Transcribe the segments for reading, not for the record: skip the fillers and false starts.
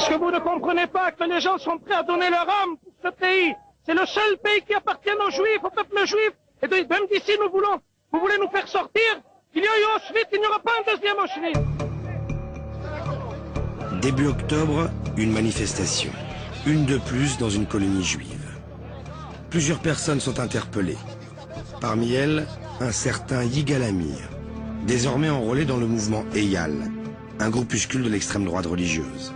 Est-ce que vous ne comprenez pas que les gens sont prêts à donner leur âme pour ce pays? C'est le seul pays qui appartient aux Juifs, au peuple juif. Et même d'ici, vous voulez nous faire sortir? Il y a eu Auschwitz, il n'y aura pas un deuxième Auschwitz. Début octobre, une manifestation. Une de plus dans une colonie juive. Plusieurs personnes sont interpellées. Parmi elles, un certain Yigal Amir, désormais enrôlé dans le mouvement Eyal, un groupuscule de l'extrême droite religieuse.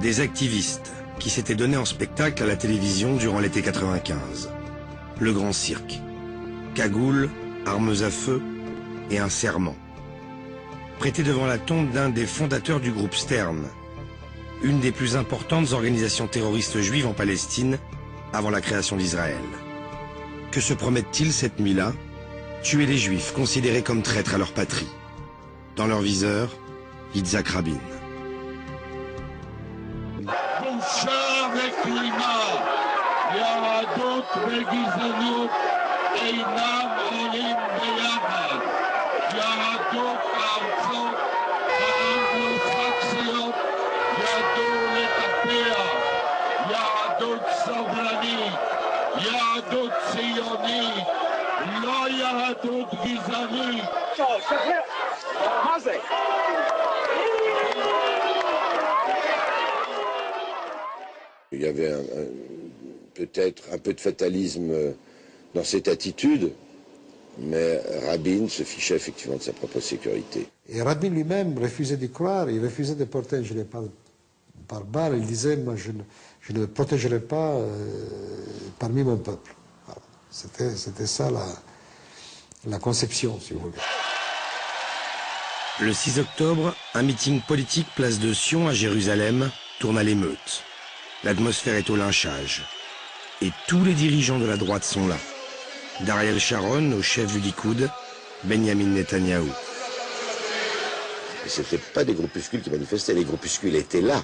Des activistes qui s'étaient donnés en spectacle à la télévision durant l'été 95. Le grand cirque. Cagoule, armes à feu et un serment. Prêté devant la tombe d'un des fondateurs du groupe Stern, une des plus importantes organisations terroristes juives en Palestine avant la création d'Israël. Que se promettent-ils cette nuit-là? Tuer les Juifs considérés comme traîtres à leur patrie. Dans leur viseur, Yitzhak Rabin. בושה וכלימה, יהדות וגזענות אינם עולים ביחד. יהדות הארצות האנגלו-סקסיות ידעו לטפח, יהדות סובלנית, יהדות ציונית, לא יהדות גזענית. מה זה? Il y avait peut-être un peu de fatalisme dans cette attitude, mais Rabin se fichait effectivement de sa propre sécurité. Et Rabin lui-même refusait d'y croire, il refusait de porter un gilet pare-balles, il disait moi, je ne protégerai pas parmi mon peuple. Voilà. C'était ça la conception, si vous voulez. Le 6 octobre, un meeting politique place de Sion à Jérusalem tourne à l'émeute. L'atmosphère est au lynchage. Et tous les dirigeants de la droite sont là. D'Ariel Sharon au chef du Likoud, Benjamin Netanyahou. Ce n'étaient pas des groupuscules qui manifestaient, les groupuscules étaient là.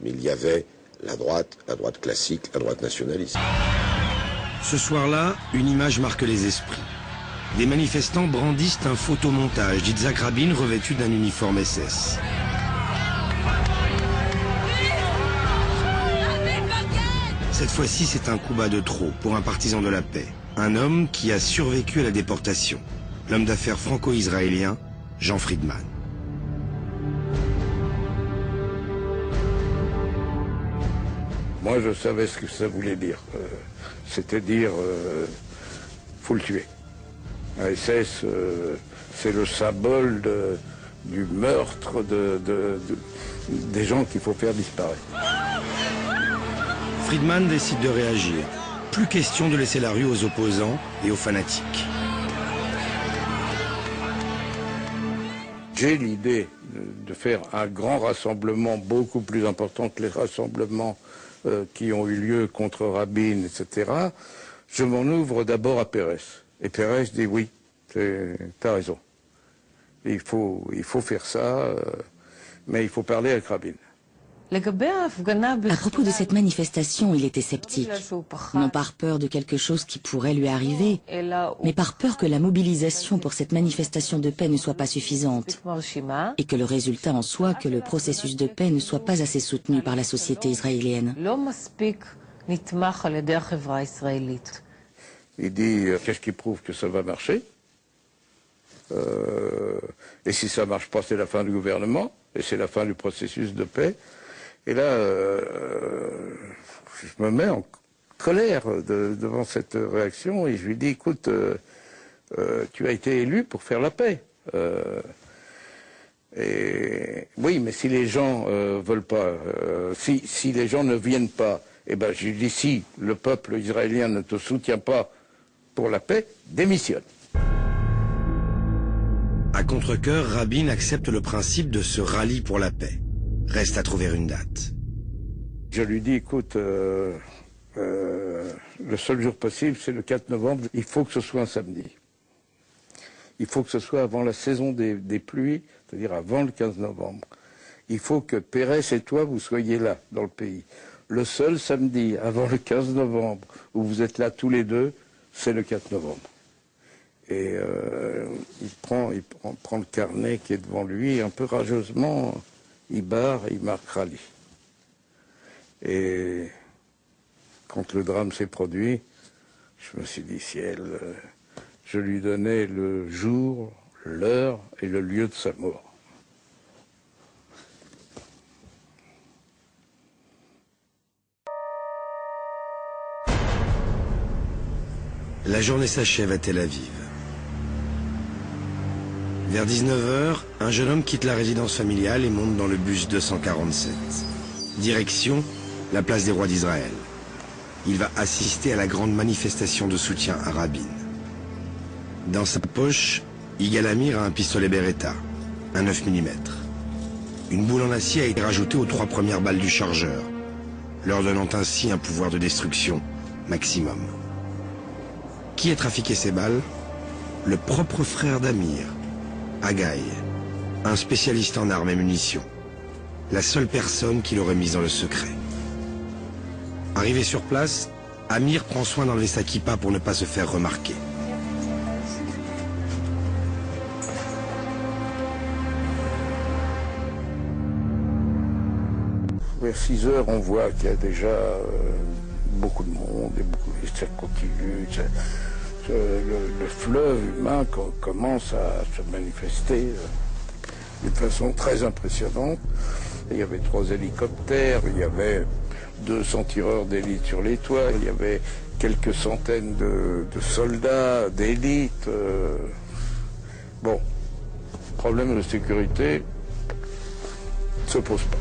Mais il y avait la droite classique, la droite nationaliste. Ce soir-là, une image marque les esprits. Des manifestants brandissent un photomontage d'Yitzhak Rabin revêtu d'un uniforme SS. Cette fois-ci, c'est un coup bas de trop pour un partisan de la paix. Un homme qui a survécu à la déportation. L'homme d'affaires franco-israélien, Jean Friedman. Moi, je savais ce que ça voulait dire. C'était dire, faut le tuer. La SS, c'est le symbole du meurtre des gens qu'il faut faire disparaître. Friedman décide de réagir. Plus question de laisser la rue aux opposants et aux fanatiques. J'ai l'idée de faire un grand rassemblement beaucoup plus important que les rassemblements qui ont eu lieu contre Rabin, etc. Je m'en ouvre d'abord à Pérez. Et Pérez dit oui, t'as raison. Il faut faire ça, mais il faut parler avec Rabin. À propos de cette manifestation, il était sceptique, non par peur de quelque chose qui pourrait lui arriver, mais par peur que la mobilisation pour cette manifestation de paix ne soit pas suffisante, et que le résultat en soit que le processus de paix ne soit pas assez soutenu par la société israélienne. Il dit, qu'est-ce qui prouve que ça va marcher? Et si ça ne marche pas, c'est la fin du gouvernement, et c'est la fin du processus de paix. Et là, je me mets en colère devant cette réaction et je lui dis, écoute, tu as été élu pour faire la paix. Et oui, mais si les gens veulent pas, si les gens ne viennent pas, eh ben, je lui dis, si le peuple israélien ne te soutient pas pour la paix, démissionne. À contre-cœur, Rabin accepte le principe de ce rallye pour la paix. Reste à trouver une date. Je lui dis, écoute, le seul jour possible, c'est le 4 novembre. Il faut que ce soit un samedi. Il faut que ce soit avant la saison des pluies, c'est-à-dire avant le 15 novembre. Il faut que Pérez et toi, vous soyez là, dans le pays. Le seul samedi, avant le 15 novembre, où vous êtes là tous les deux, c'est le 4 novembre. Et il prend le carnet qui est devant lui, et un peu rageusement, il barre et il marque rallye. Et quand le drame s'est produit, je me suis dit, si je lui donnais le jour, l'heure et le lieu de sa mort. La journée s'achève à Tel Aviv. Vers 19h, un jeune homme quitte la résidence familiale et monte dans le bus 247. Direction, la place des rois d'Israël. Il va assister à la grande manifestation de soutien à Rabin. Dans sa poche, Yigal Amir a un pistolet Beretta, un 9 mm. Une boule en acier a été rajoutée aux 3 premières balles du chargeur, leur donnant ainsi un pouvoir de destruction maximum. Qui a trafiqué ces balles? Le propre frère d'Amir, Haggai, un spécialiste en armes et munitions. La seule personne qui l'aurait mise dans le secret. Arrivé sur place, Amir prend soin d'enlever sa kippa pour ne pas se faire remarquer. Vers 6 heures, on voit qu'il y a déjà beaucoup de monde et ça continue. Le fleuve humain commence à se manifester d'une façon très impressionnante. Il y avait 3 hélicoptères, il y avait 200 tireurs d'élite sur les toits, il y avait quelques centaines de soldats d'élite. Bon, problème de sécurité ne se pose pas.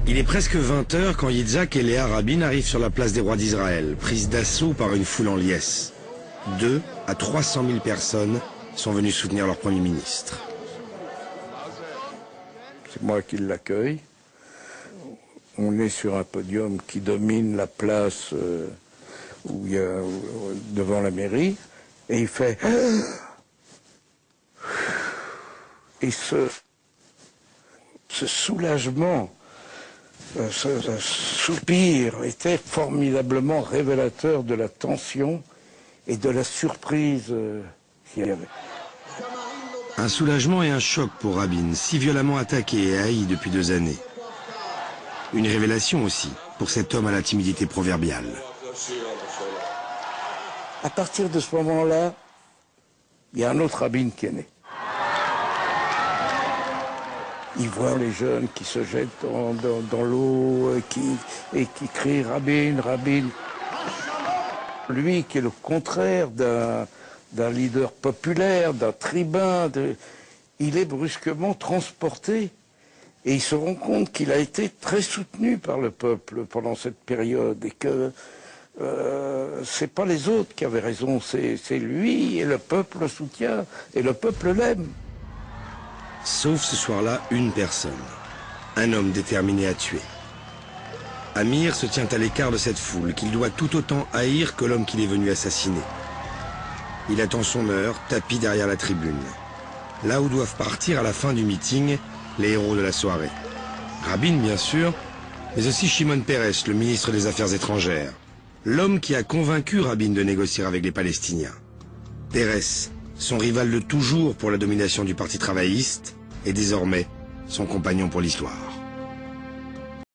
Il est presque 20h quand Yitzhak et Léa Rabin arrivent sur la place des rois d'Israël, prise d'assaut par une foule en liesse. 2 à 300 000 personnes sont venues soutenir leur Premier ministre. C'est moi qui l'accueille. On est sur un podium qui domine la place où il y a, devant la mairie, et il fait... Et ce soulagement, ce soupir était formidablement révélateur de la tension et de la surprise qu'il y avait. Un soulagement et un choc pour Rabin, si violemment attaqué et haï depuis 2 années. Une révélation aussi pour cet homme à la timidité proverbiale. À partir de ce moment-là, il y a un autre Rabin qui est né. Il voit les jeunes qui se jettent dans l'eau et qui crient « Rabin, Rabin ». Lui qui est le contraire d'un leader populaire, d'un tribun, il est brusquement transporté. Et il se rend compte qu'il a été très soutenu par le peuple pendant cette période et que c'est pas les autres qui avaient raison, c'est lui et le peuple le soutient et le peuple l'aime. Sauf ce soir-là, une personne. Un homme déterminé à tuer. Amir se tient à l'écart de cette foule qu'il doit tout autant haïr que l'homme qu'il est venu assassiner. Il attend son heure, tapi derrière la tribune. Là où doivent partir à la fin du meeting les héros de la soirée. Rabin, bien sûr, mais aussi Shimon Peres, le ministre des Affaires étrangères. L'homme qui a convaincu Rabin de négocier avec les Palestiniens. Peres, son rival de toujours pour la domination du Parti travailliste, et désormais son compagnon pour l'histoire.